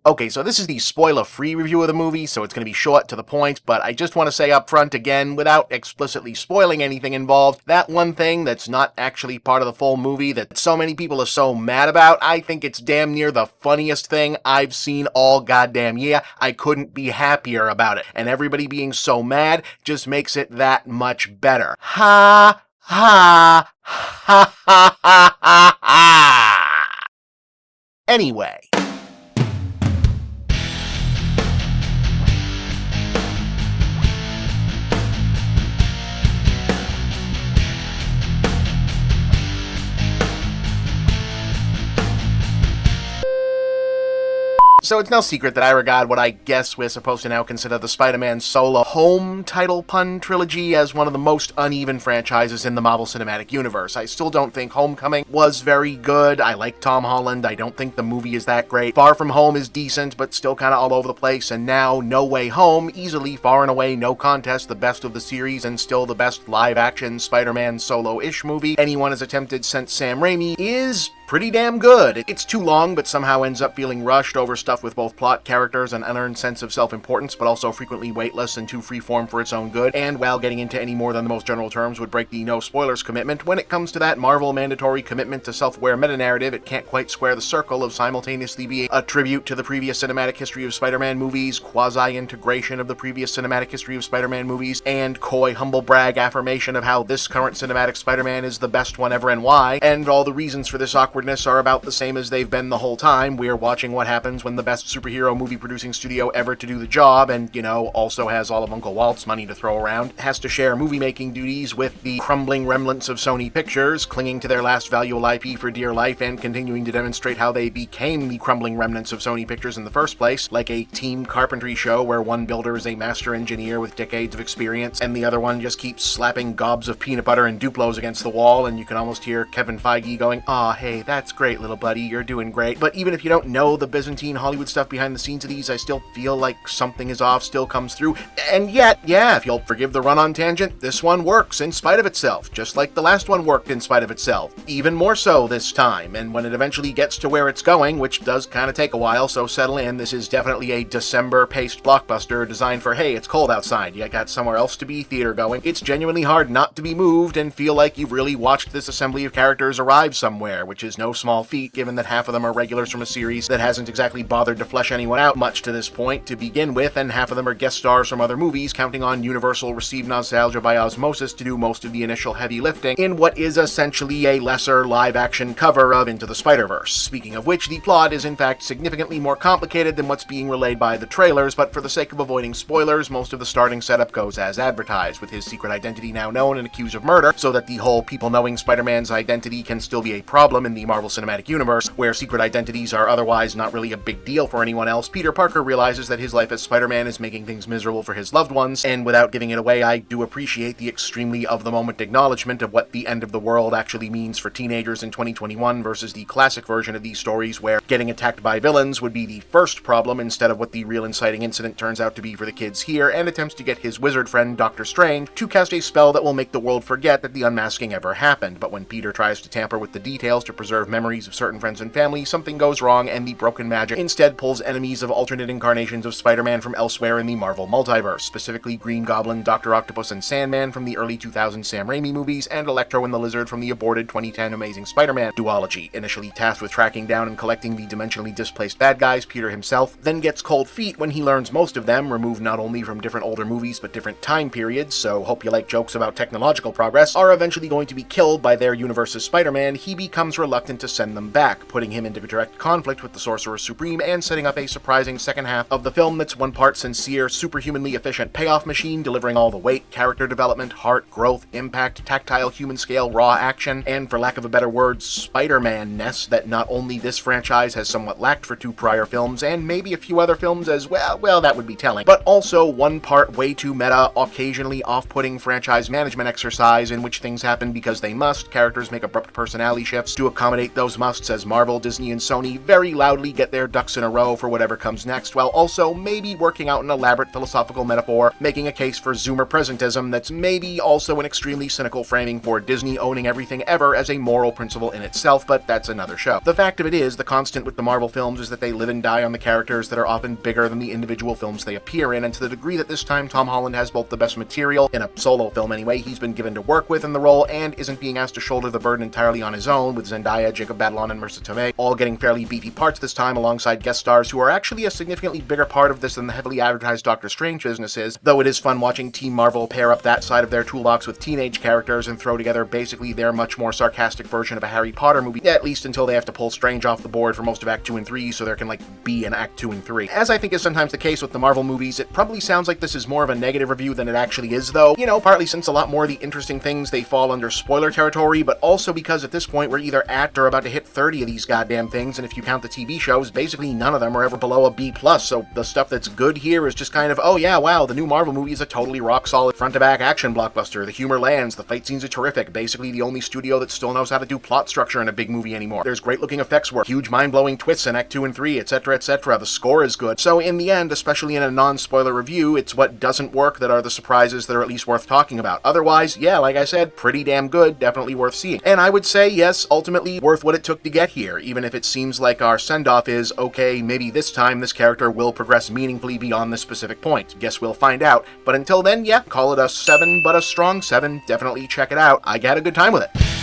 Okay, so this is the spoiler-free review of the movie, so it's going to be short to the point, but I just want to say up front again, without explicitly spoiling anything involved, that one thing that's not actually part of the full movie that so many people are so mad about, I think it's damn near the funniest thing I've seen all goddamn year. I couldn't be happier about it, and everybody being so mad just makes it that much better. Ha, ha, ha, ha, ha, ha, ha. Anyway. So it's no secret that I regard what I guess we're supposed to now consider the Spider-Man solo home title pun trilogy as one of the most uneven franchises in the Marvel Cinematic Universe. I still don't think Homecoming was very good. I like Tom Holland. I don't think the movie is that great. Far From Home is decent, but still kind of all over the place. And now No Way Home, easily, far and away, no contest, the best of the series and still the best live-action Spider-Man solo-ish movie anyone has attempted since Sam Raimi, is pretty damn good. It's too long, but somehow ends up feeling rushed, overstuffed with both plot, characters, and unearned sense of self-importance, but also frequently weightless and too freeform for its own good, and while getting into any more than the most general terms would break the no spoilers commitment, when it comes to that Marvel mandatory commitment to self-aware meta-narrative, it can't quite square the circle of simultaneously being a tribute to the previous cinematic history of Spider-Man movies, quasi-integration of the previous cinematic history of Spider-Man movies, and coy humble brag affirmation of how this current cinematic Spider-Man is the best one ever and why, and all the reasons for this awkwardness are about the same as they've been the whole time. We're watching what happens when the best superhero movie producing studio ever to do the job, and, also has all of Uncle Walt's money to throw around, has to share movie-making duties with the crumbling remnants of Sony Pictures, clinging to their last valuable IP for dear life and continuing to demonstrate how they became the crumbling remnants of Sony Pictures in the first place, like a team carpentry show where one builder is a master engineer with decades of experience, and the other one just keeps slapping gobs of peanut butter and Duplos against the wall, and you can almost hear Kevin Feige going, "Aw, hey, that's great, little buddy, you're doing great." But even if you don't know the Byzantine Hollywood stuff behind the scenes of these, I still feel like something is off, still comes through. And yet, yeah, if you'll forgive the run-on tangent, this one works in spite of itself, just like the last one worked in spite of itself. Even more so this time, and when it eventually gets to where it's going, which does kind of take a while, so settle in, this is definitely a December-paced blockbuster designed for, hey, it's cold outside, you got somewhere else to be theater going. It's genuinely hard not to be moved and feel like you've really watched this assembly of characters arrive somewhere, which is no small feat given that half of them are regulars from a series that hasn't exactly bothered to flesh anyone out much to this point to begin with, and half of them are guest stars from other movies, counting on Universal received nostalgia by osmosis to do most of the initial heavy lifting in what is essentially a lesser live-action cover of Into the Spider-Verse. Speaking of which, the plot is in fact significantly more complicated than what's being relayed by the trailers, but for the sake of avoiding spoilers, most of the starting setup goes as advertised, with his secret identity now known and accused of murder, so that the whole people knowing Spider-Man's identity can still be a problem in the Marvel Cinematic Universe, where secret identities are otherwise not really a big deal for anyone else. Peter Parker realizes that his life as Spider-Man is making things miserable for his loved ones, and without giving it away, I do appreciate the extremely of-the-moment acknowledgement of what the end of the world actually means for teenagers in 2021 versus the classic version of these stories where getting attacked by villains would be the first problem instead of what the real inciting incident turns out to be for the kids here, and attempts to get his wizard friend, Dr. Strange, to cast a spell that will make the world forget that the unmasking ever happened. But when Peter tries to tamper with the details to preserve memories of certain friends and family, something goes wrong and the broken magic instead pulls enemies of alternate incarnations of Spider-Man from elsewhere in the Marvel multiverse, specifically Green Goblin, Dr. Octopus, and Sandman from the early 2000s Sam Raimi movies, and Electro and the Lizard from the aborted 2010 Amazing Spider-Man duology. Initially tasked with tracking down and collecting the dimensionally displaced bad guys, Peter himself then gets cold feet when he learns most of them, removed not only from different older movies but different time periods, so hope you like jokes about technological progress, are eventually going to be killed by their universe's Spider-Man. He becomes reluctant to send them back, putting him into direct conflict with the Sorcerer Supreme and setting up a surprising second half of the film that's one part sincere, superhumanly efficient payoff machine, delivering all the weight, character development, heart, growth, impact, tactile human scale, raw action, and for lack of a better word, Spider-Man-ness that not only this franchise has somewhat lacked for two prior films, and maybe a few other films as well, that would be telling, but also one part way too meta, occasionally off-putting franchise management exercise in which things happen because they must, characters make abrupt personality shifts to accommodate those musts as Marvel, Disney, and Sony very loudly get their ducks ducks in a row for whatever comes next, while also maybe working out an elaborate philosophical metaphor, making a case for Zoomer presentism that's maybe also an extremely cynical framing for Disney owning everything ever as a moral principle in itself, but that's another show. The fact of it is, the constant with the Marvel films is that they live and die on the characters that are often bigger than the individual films they appear in, and to the degree that this time Tom Holland has both the best material, in a solo film anyway, he's been given to work with in the role, and isn't being asked to shoulder the burden entirely on his own, with Zendaya, Jacob Batalon, and Marisa Tomei all getting fairly beefy parts this time alongside guest stars who are actually a significantly bigger part of this than the heavily advertised Doctor Strange business is, though it is fun watching Team Marvel pair up that side of their toolbox with teenage characters and throw together basically their much more sarcastic version of a Harry Potter movie, at least until they have to pull Strange off the board for most of Act 2 and 3 so there can be an Act 2 and 3. As I think is sometimes the case with the Marvel movies, it probably sounds like this is more of a negative review than it actually is though, partly since a lot more of the interesting things they fall under spoiler territory, but also because at this point we're either at or about to hit 30 of these goddamn things, and if you count the TV shows, basically none of them are ever below a B+, so the stuff that's good here is just kind of, oh yeah, wow, the new Marvel movie is a totally rock-solid front-to-back action blockbuster, the humor lands, the fight scenes are terrific, basically the only studio that still knows how to do plot structure in a big movie anymore. There's great-looking effects work, huge mind-blowing twists in Act 2 and 3, etc., etc., the score is good, so in the end, especially in a non-spoiler review, it's what doesn't work that are the surprises that are at least worth talking about. Otherwise, yeah, like I said, pretty damn good, definitely worth seeing. And I would say, yes, ultimately worth what it took to get here, even if it seems like our send-off is, okay, maybe this time this character will progress meaningfully beyond this specific point. Guess we'll find out. But until then, yeah, call it a 7, but a strong 7. Definitely check it out. I had a good time with it.